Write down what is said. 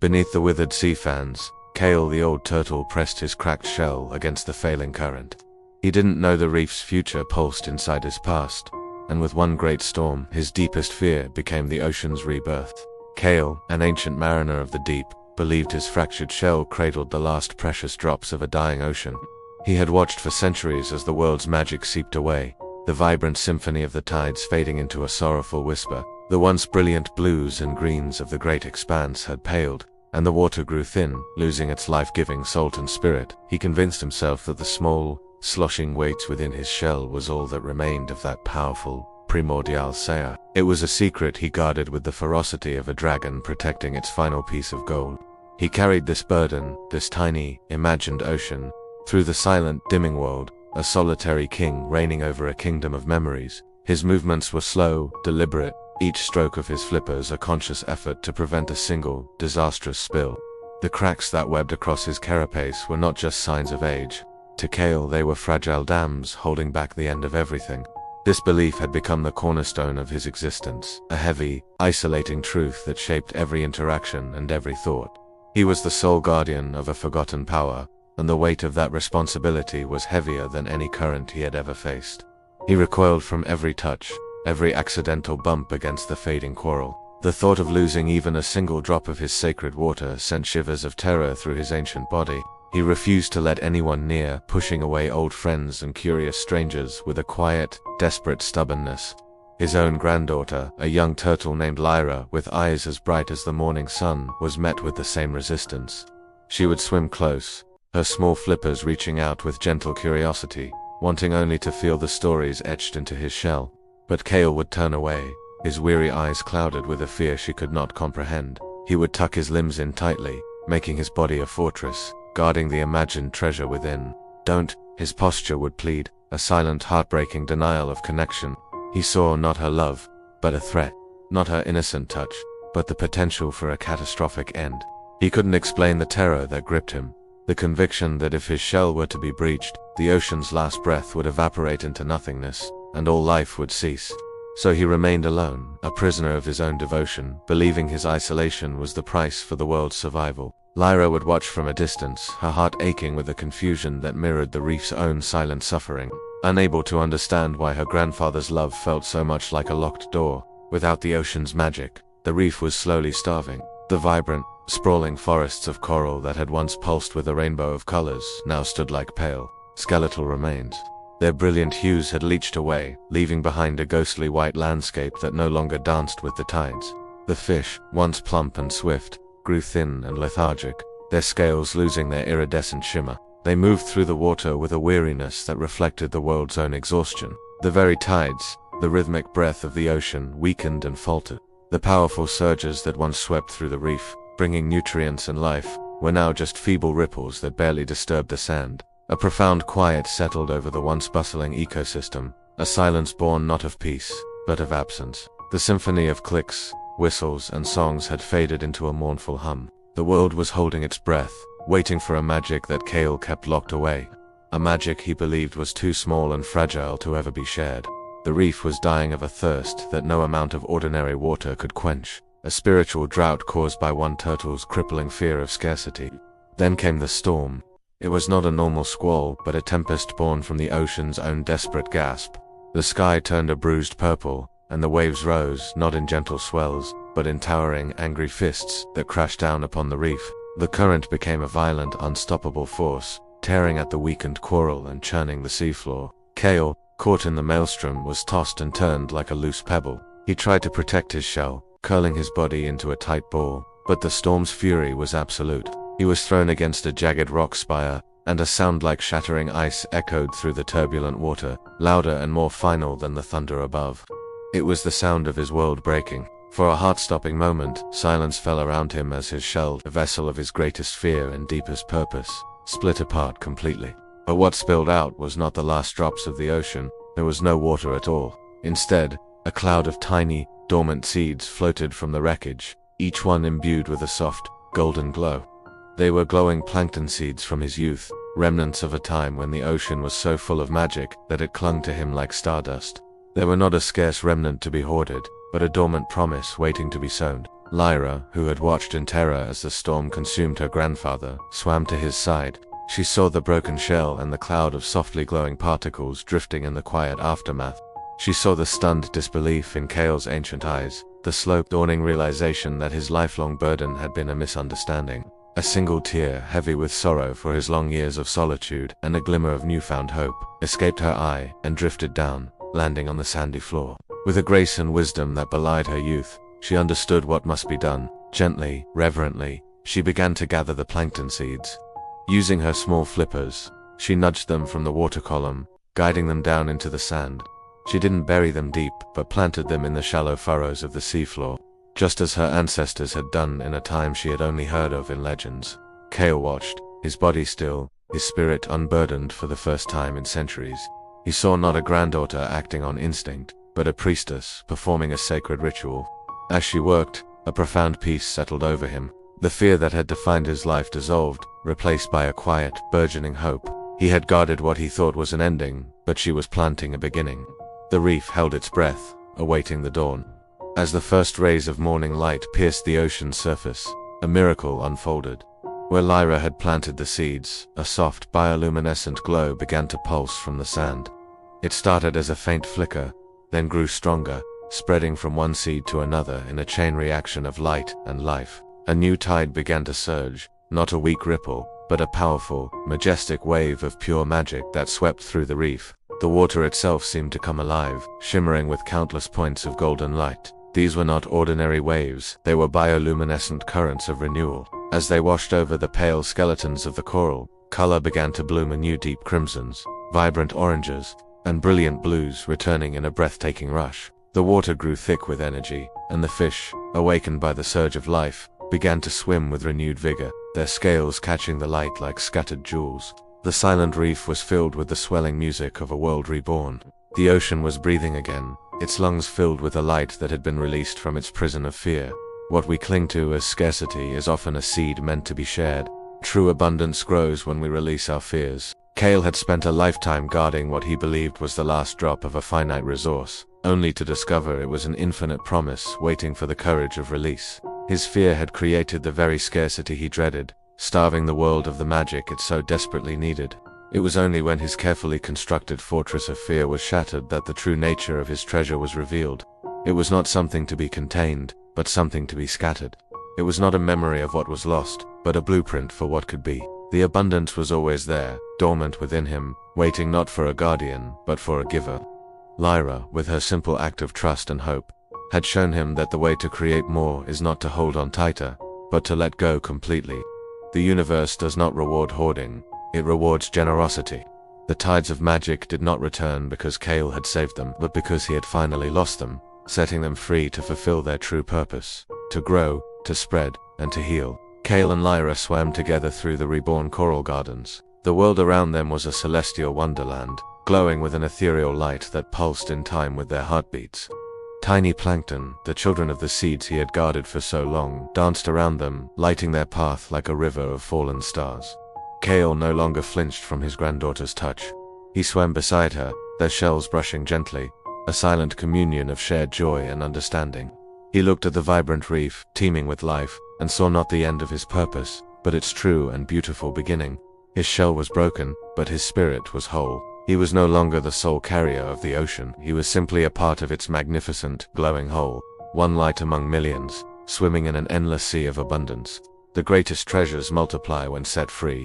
Beneath the withered sea fans, Kael the old turtle pressed his cracked shell against the failing current. He didn't know the reef's future pulsed inside his past, and with one great storm, his deepest fear became the ocean's rebirth. Kael, an ancient mariner of the deep, believed his fractured shell cradled the last precious drops of a dying ocean. He had watched for centuries as the world's magic seeped away, the vibrant symphony of the tides fading into a sorrowful whisper. The once brilliant blues and greens of the great expanse had paled, and the water grew thin, losing its life-giving salt and spirit. He convinced himself that the small, sloshing weight within his shell was all that remained of that powerful, primordial saya. It was a secret he guarded with the ferocity of a dragon protecting its final piece of gold. He carried this burden, this tiny, imagined ocean, through the silent, dimming world, a solitary king reigning over a kingdom of memories. His movements were slow, deliberate, each stroke of his flippers a conscious effort to prevent a single, disastrous spill. The cracks that webbed across his carapace were not just signs of age. To Kael, they were fragile dams holding back the end of everything. This belief had become the cornerstone of his existence, a heavy, isolating truth that shaped every interaction and every thought. He was the sole guardian of a forgotten power, and the weight of that responsibility was heavier than any current he had ever faced. He recoiled from every touch, every accidental bump against the fading coral. The thought of losing even a single drop of his sacred water sent shivers of terror through his ancient body. He refused to let anyone near, pushing away old friends and curious strangers with a quiet, desperate stubbornness. His own granddaughter, a young turtle named Lyra, with eyes as bright as the morning sun, was met with the same resistance. She would swim close, her small flippers reaching out with gentle curiosity, wanting only to feel the stories etched into his shell. But Kael would turn away, his weary eyes clouded with a fear she could not comprehend. He would tuck his limbs in tightly, making his body a fortress, guarding the imagined treasure within. Don't, his posture would plead, a silent, heartbreaking denial of connection. He saw not her love, but a threat, not her innocent touch, but the potential for a catastrophic end. He couldn't explain the terror that gripped him, the conviction that if his shell were to be breached, the ocean's last breath would evaporate into nothingness, and all life would cease. So he remained alone, a prisoner of his own devotion, believing his isolation was the price for the world's survival. Lyra would watch from a distance, her heart aching with a confusion that mirrored the reef's own silent suffering, unable to understand why her grandfather's love felt so much like a locked door. Without the ocean's magic, the reef was slowly starving. The vibrant, sprawling forests of coral that had once pulsed with a rainbow of colors now stood like pale, skeletal remains. Their brilliant hues had leached away, leaving behind a ghostly white landscape that no longer danced with the tides. The fish, once plump and swift, grew thin and lethargic, their scales losing their iridescent shimmer. They moved through the water with a weariness that reflected the world's own exhaustion. The very tides, the rhythmic breath of the ocean, weakened and faltered. The powerful surges that once swept through the reef, bringing nutrients and life, were now just feeble ripples that barely disturbed the sand. A profound quiet settled over the once bustling ecosystem, a silence born not of peace, but of absence. The symphony of clicks, whistles, and songs had faded into a mournful hum. The world was holding its breath, waiting for a magic that Kael kept locked away. A magic he believed was too small and fragile to ever be shared. The reef was dying of a thirst that no amount of ordinary water could quench, a spiritual drought caused by one turtle's crippling fear of scarcity. Then came the storm. It was not a normal squall, but a tempest born from the ocean's own desperate gasp. The sky turned a bruised purple, and the waves rose, not in gentle swells, but in towering, angry fists that crashed down upon the reef. The current became a violent, unstoppable force, tearing at the weakened coral and churning the seafloor. Kael, caught in the maelstrom, was tossed and turned like a loose pebble. He tried to protect his shell, curling his body into a tight ball, but the storm's fury was absolute. He was thrown against a jagged rock spire, and a sound like shattering ice echoed through the turbulent water, louder and more final than the thunder above. It was the sound of his world breaking. For a heart-stopping moment, silence fell around him as his shell, a vessel of his greatest fear and deepest purpose, split apart completely. But what spilled out was not the last drops of the ocean. There was no water at all. Instead, a cloud of tiny, dormant seeds floated from the wreckage, each one imbued with a soft, golden glow. They were glowing plankton seeds from his youth, remnants of a time when the ocean was so full of magic that it clung to him like stardust. They were not a scarce remnant to be hoarded, but a dormant promise waiting to be sown. Lyra, who had watched in terror as the storm consumed her grandfather, swam to his side. She saw the broken shell and the cloud of softly glowing particles drifting in the quiet aftermath. She saw the stunned disbelief in Kael's ancient eyes, the slow dawning realization that his lifelong burden had been a misunderstanding. A single tear, heavy with sorrow for his long years of solitude and a glimmer of newfound hope, escaped her eye and drifted down, landing on the sandy floor. With a grace and wisdom that belied her youth, she understood what must be done. Gently, reverently, she began to gather the plankton seeds. Using her small flippers, she nudged them from the water column, guiding them down into the sand. She didn't bury them deep, but planted them in the shallow furrows of the seafloor, just as her ancestors had done in a time she had only heard of in legends. Kael watched, his body still, his spirit unburdened for the first time in centuries. He saw not a granddaughter acting on instinct, but a priestess performing a sacred ritual. As she worked, a profound peace settled over him. The fear that had defined his life dissolved, replaced by a quiet, burgeoning hope. He had guarded what he thought was an ending, but she was planting a beginning. The reef held its breath, awaiting the dawn. As the first rays of morning light pierced the ocean's surface, a miracle unfolded. Where Lyra had planted the seeds, a soft, bioluminescent glow began to pulse from the sand. It started as a faint flicker, then grew stronger, spreading from one seed to another in a chain reaction of light and life. A new tide began to surge, not a weak ripple, but a powerful, majestic wave of pure magic that swept through the reef. The water itself seemed to come alive, shimmering with countless points of golden light. These were not ordinary waves, they were bioluminescent currents of renewal. As they washed over the pale skeletons of the coral, color began to bloom anew: deep crimsons, vibrant oranges, and brilliant blues returning in a breathtaking rush. The water grew thick with energy, and the fish, awakened by the surge of life, began to swim with renewed vigor, their scales catching the light like scattered jewels. The silent reef was filled with the swelling music of a world reborn. The ocean was breathing again, its lungs filled with the light that had been released from its prison of fear. What we cling to as scarcity is often a seed meant to be shared. True abundance grows when we release our fears. Kael had spent a lifetime guarding what he believed was the last drop of a finite resource, only to discover it was an infinite promise waiting for the courage of release. His fear had created the very scarcity he dreaded, starving the world of the magic it so desperately needed. It was only when his carefully constructed fortress of fear was shattered that the true nature of his treasure was revealed. It was not something to be contained, but something to be scattered. It was not a memory of what was lost, but a blueprint for what could be. The abundance was always there, dormant within him, waiting not for a guardian, but for a giver. Lyra, with her simple act of trust and hope, had shown him that the way to create more is not to hold on tighter, but to let go completely. The universe does not reward hoarding, it rewards generosity. The tides of magic did not return because Kael had saved them, but because he had finally lost them, setting them free to fulfill their true purpose, to grow, to spread, and to heal. Kael and Lyra swam together through the reborn coral gardens. The world around them was a celestial wonderland, glowing with an ethereal light that pulsed in time with their heartbeats. Tiny plankton, the children of the seeds he had guarded for so long, danced around them, lighting their path like a river of fallen stars. Kael no longer flinched from his granddaughter's touch. He swam beside her, their shells brushing gently, a silent communion of shared joy and understanding. He looked at the vibrant reef, teeming with life, and saw not the end of his purpose, but its true and beautiful beginning. His shell was broken, but his spirit was whole. He was no longer the sole carrier of the ocean, he was simply a part of its magnificent, glowing whole, one light among millions, swimming in an endless sea of abundance. The greatest treasures multiply when set free.